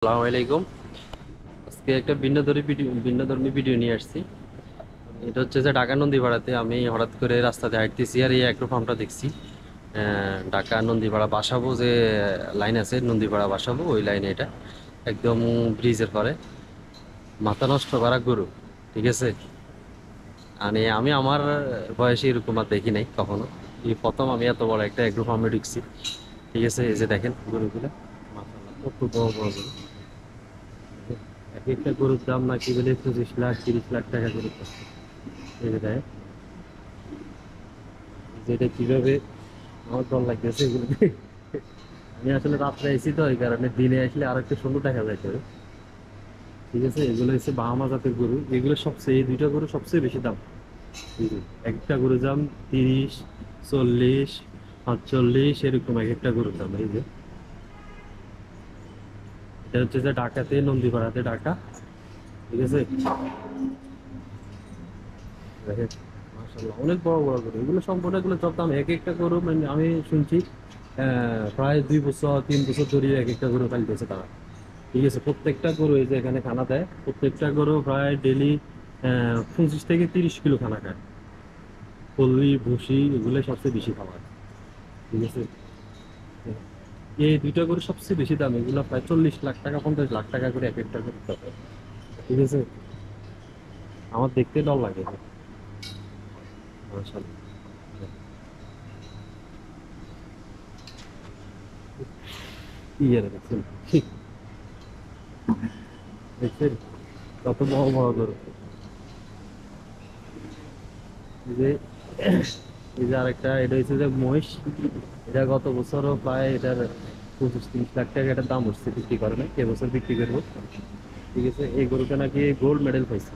আসসালামু আলাইকুম। আজকে একটা ভিন্নধর্মী ভিডিও নিয়ে আসছি। এটা হচ্ছে যে ঢাকা নন্দীপাড়াতে আমি হঠাৎ করে রাস্তাতে হাঁটতেছি আর এই অ্যাগ্রো ফার্মটা দেখছি। ঢাকা নন্দীপাড়া বাসাবো যে লাইন আছে, নন্দীপাড়া বাসাবো ওই লাইনে এটা একদম ব্রিজের পরে মাথা নষ্ট করা গরু। ঠিক আছে, মানে আমি আমার বয়সে এরকম আর দেখি নাই কখনো। এই প্রথম আমি এত বড় একটা অ্যাগ্রো ফার্মে ঢুকছি। ঠিক আছে, এই যে দেখেন গরুগুলো, মাশাআল্লাহ কত বড় বড় গরু। এক একটা গরুর দাম নাকি বলে 25 লাখ 30 লাখ টাকা করে পড়ছে। এই যে দেখ, যেটা কিভাবে আমার ডর লাগতেছে এগুলো দেখে। আমি আসলে রাত্রে আইছি তো, এই কারণে দিনে আসলে আর একটু সুন্দর দেখা যায় করে। ঠিক আছে, এগুলো হচ্ছে বাহামা জাতের গরু। এগুলো সবচেয়ে, এই দুইটা গরু সবচেয়ে বেশি দাম। এই যে একটা গরুর দাম 30, 40, 45 এরকম এক একটা গরুর দাম। এই যে এটা হচ্ছে যে ঢাকাতে নন্দীপাড়াতে ঢাকা। ঠিক আছে, দেখেন মাশাআল্লাহ অনেক বড় বড় গরু। এগুলো সম্পূর্ণ, এগুলো চড়তাম এক একটা গরু, মানে আমি শুনছি প্রায় 2 বছর 3 বছর ধরে এক একটা গরু পালতেছে তারা। ঠিক আছে, প্রত্যেকটা গরু এই যে এখানে খানা দেয়, প্রত্যেকটা গরু প্রায় ডেলি 25 থেকে 30 কিলো খানা খায়। পল্লি ভুসি এগুলো সবচেয়ে বেশি খাবার। ঠিক আছে, এই দুইটা গরু সবচেয়ে বেশি দাম। এগুলো প্রায় 40 লাখ টাকা 50 লাখ টাকা করে এক একটা গরু দাম। ঠিক আছে, আমার দেখতে ডর লাগে মাশাআল্লাহ। ইয়ে দেখছেন, দেখছেন কত বড় বড় গরু। এই যে এই যে আরেকটা, এটা হচ্ছে যে মহিষ। এটা গত বছরও প্রায় এটার 25-30 লাখ টাকা এটার দাম উঠছে, বিক্রি করে না, এবছর বিক্রি করবো। ঠিক আছে, এই গরুটা নাকি গোল্ড মেডেল পাইছে।